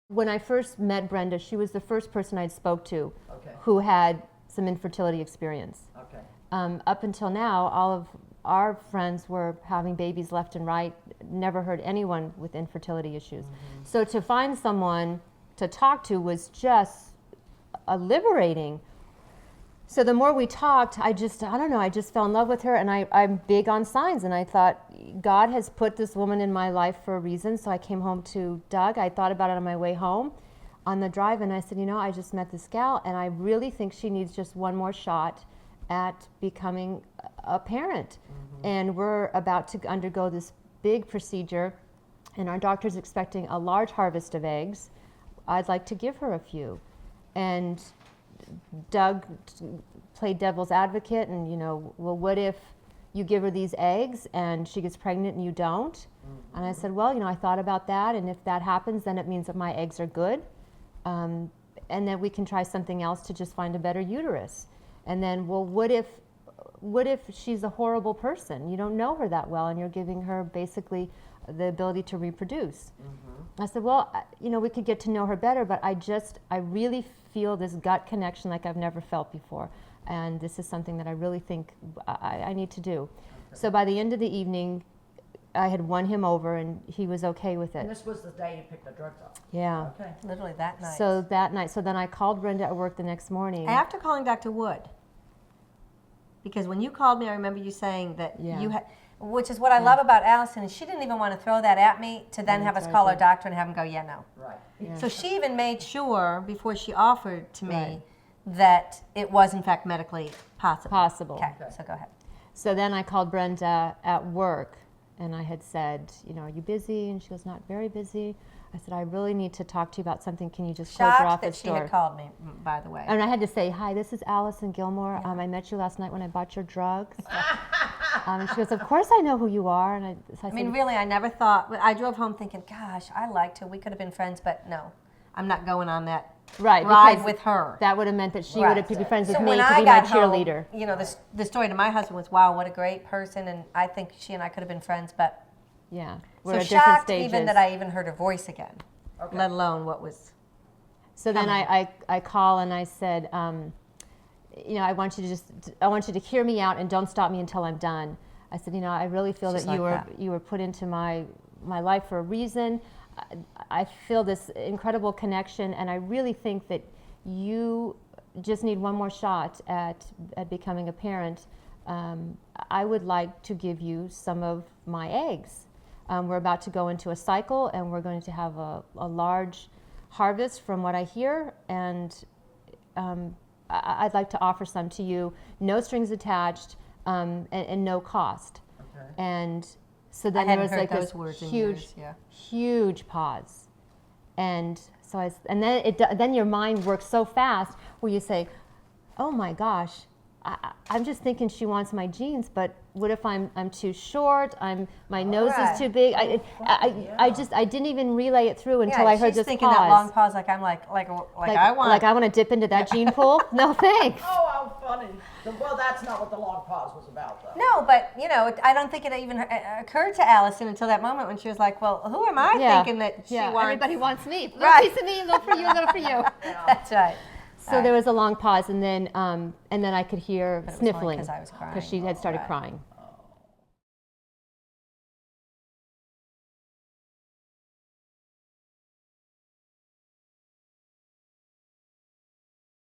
When I first met Brenda, she was the first person I'd spoke to Okay. who had some infertility experience. Okay. Up until now, all of our friends were having babies left and right, never heard anyone with infertility issues. Mm-hmm. So to find someone to talk to was just liberating. So the more we talked, I don't know, I just fell in love with her, and I'm big on signs, and I thought, God has put this woman in my life for a reason. So I came home to Doug. I thought about it on my way home on the drive, and I said, I just met this gal, and I really think she needs just one more shot at becoming a parent. Mm-hmm. And we're about to undergo this big procedure, and our doctor's expecting a large harvest of eggs. I'd like to give her a few. And Doug played devil's advocate, and well, what if you give her these eggs and she gets pregnant and you don't? Mm-hmm. And I said, well, I thought about that, and if that happens, then it means that my eggs are good, and that we can try something else to just find a better uterus. And then, well, what if she's a horrible person? You don't know her that well, and you're giving her basically the ability to reproduce. Mm-hmm. I said, well, we could get to know her better, but I really feel this gut connection like I've never felt before. And this is something that I really think I need to do. Okay. So by the end of the evening, I had won him over, and he was okay with it. And this was the day you picked the drugs up? Yeah. Okay. Literally that night. So that night. So then I called Brenda at work the next morning. After calling Dr. Wood, because when you called me, I remember you saying that you had, which is what I love about Allison, is she didn't even want to throw that at me to then have us call our doctor and have him go, yeah, no. Right. Yeah. So she even made sure before she offered to me Right. that it was in fact medically possible. Okay, so go ahead. So then I called Brenda at work, and I had said, are you busy? And she was not very busy. I said, I really need to talk to you about something. Can you just close your Shocked that office she door? had called me, by the way. And I had to say, hi, this is Allison Gilmore. I met you last night when I bought your drugs. And she goes, of course I know who you are. And I mean, really, I never thought, I drove home thinking, gosh, I liked her. We could have been friends, but no, I'm not going on that ride with her. That would have meant that she would have to be friends with me when to I be my got home, cheerleader. the story to my husband was, wow, what a great person, and I think she and I could have been friends, but yeah, we're so at different shocked stages. Even that I even heard her voice again, let alone what was. So then I call and I said, I want you to hear me out and don't stop me until I'm done. I said, I really feel that you were put into my life for a reason. I feel this incredible connection, and I really think that you just need one more shot at becoming a parent. I would like to give you some of my eggs. We're about to go into a cycle, and we're going to have a large harvest from what I hear, and I'd like to offer some to you, no strings attached, and no cost. Okay. And so then there was like this huge pause, and so then your mind works so fast where you say, "Oh my gosh, I'm just thinking she wants my jeans, but what if I'm too short? My nose is too big." I didn't even relay it through until I heard this pause. She's thinking that long pause, like I'm like I want to dip into that gene pool. No thanks. Oh, how funny. Well, that's not what the long pause was about, though. No, but I don't think it even occurred to Allison until that moment when she was like, "Well, who am I thinking that she wants?" Everybody wants me. A little piece of me, a little for you, a little for you. That's right. So there was a long pause, and then I could hear sniffling because I was crying. because she had started crying.